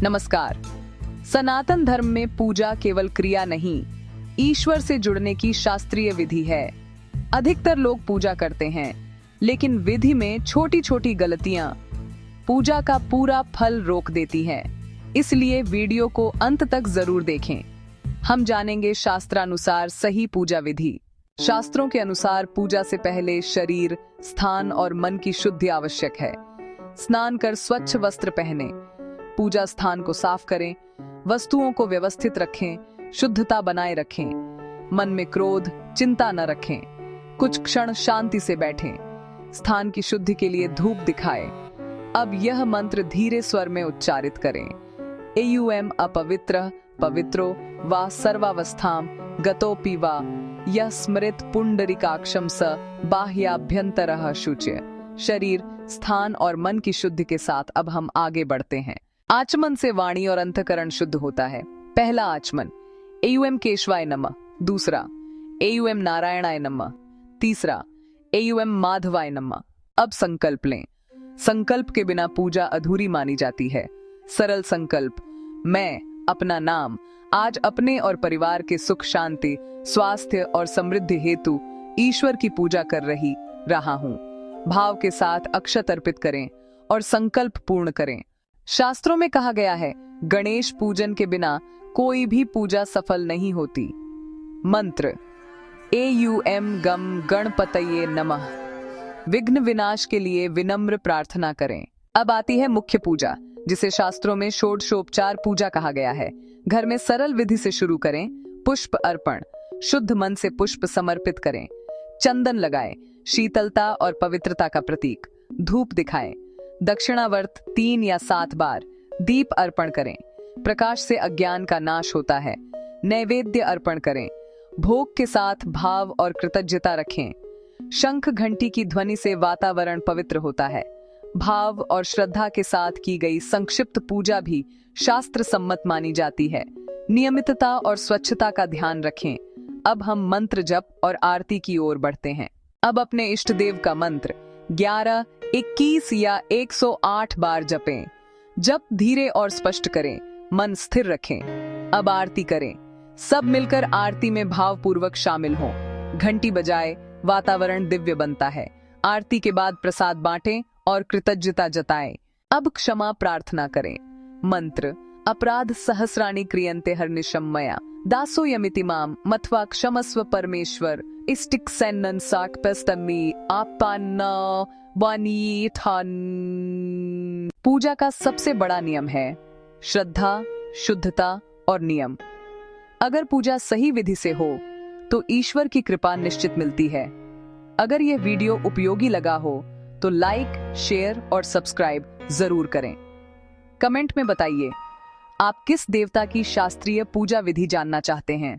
नमस्कार। सनातन धर्म में पूजा केवल क्रिया नहीं, ईश्वर से जुड़ने की शास्त्रीय विधि है। अधिकतर लोग पूजा करते हैं, लेकिन विधि में छोटी छोटी गलतियां पूजा का पूरा फल रोक देती हैं। इसलिए वीडियो को अंत तक जरूर देखें। हम जानेंगे शास्त्रानुसार सही पूजा विधि। शास्त्रों के अनुसार पूजा से पहले शरीर, स्थान और मन की शुद्धि आवश्यक है। स्नान कर स्वच्छ वस्त्र पहने, पूजा स्थान को साफ करें, वस्तुओं को व्यवस्थित रखें, शुद्धता बनाए रखें, मन में क्रोध, चिंता न रखें, कुछ क्षण शांति से बैठें, स्थान की शुद्धि के लिए धूप दिखाएं। अब यह मंत्र धीरे स्वर में उच्चारित करें। एयुएम अपवित्र पवित्रो वा सर्वावस्थाम गतोपि वा यह स्मृत पुंडरीकाक्षम स बाह्याभ्यंतरः शुच्य। शरीर, स्थान और मन की शुद्धि के साथ अब हम आगे बढ़ते हैं। आचमन से वाणी और अंतःकरण शुद्ध होता है। पहला आचमन, एयुएम केशवाय नमः। दूसरा, एयुएम नारायणाय नमः। तीसरा, एयुएम माधवाय नमः। अब संकल्प लें। संकल्प के बिना पूजा अधूरी मानी जाती है। सरल संकल्प, मैं अपना नाम आज अपने और परिवार के सुख शांति, स्वास्थ्य और समृद्धि हेतु ईश्वर की पूजा कर रहा हूँ। भाव के साथ अक्षत अर्पित करें और संकल्प पूर्ण करें। शास्त्रों में कहा गया है, गणेश पूजन के बिना कोई भी पूजा सफल नहीं होती। मंत्र, एयुएम गम गणपतये नमः। विघ्न विनाश के लिए विनम्र प्रार्थना करें। अब आती है मुख्य पूजा, जिसे शास्त्रों में षोडशोपचार पूजा कहा गया है। घर में सरल विधि से शुरू करें। पुष्प अर्पण, शुद्ध मन से पुष्प समर्पित करें। चंदन लगाएं, शीतलता और पवित्रता का प्रतीक। धूप दिखाएं। दक्षिणावर्त 3 या 7 बार। दीप अर्पण करें, प्रकाश से अज्ञान का नाश होता है। नैवेद्य अर्पण करें, भोग के साथ भाव और कृतज्ञता रखें। शंख घंटी की ध्वनि से वातावरण पवित्र होता है। भाव और श्रद्धा के साथ की गई संक्षिप्त पूजा भी शास्त्र सम्मत मानी जाती है। नियमितता और स्वच्छता का ध्यान रखें। अब हम मंत्र जप और आरती की ओर बढ़ते हैं। अब अपने इष्ट देव का मंत्र 11, 21 या 108 बार जपें। जप धीरे और स्पष्ट करें, मन स्थिर रखें। अब आरती करें। सब मिलकर आरती में भावपूर्वक शामिल हों। घंटी बजाए, वातावरण दिव्य बनता है। आरती के बाद प्रसाद बांटें और कृतज्ञता जताएं। अब क्षमा प्रार्थना करें। मंत्र, अपराध सहस्राणि क्रियन्ते हर्निशं मया दासो यमिति माम मत्वा क्षमस्व परमेश्वर इष्टिक सेन्नन साक्पस्तमी आपान्ना वानी थान। पूजा का सबसे बड़ा नियम है श्रद्धा, शुद्धता और नियम। अगर पूजा सही विधि से हो तो ईश्वर की कृपा निश्चित मिलती है। अगर यह वीडियो उपयोगी लगा हो तो लाइक, शेयर और सब्सक्राइब जरूर करें। कमेंट में बताइए, आप किस देवता की शास्त्रीय पूजा विधि जानना चाहते हैं।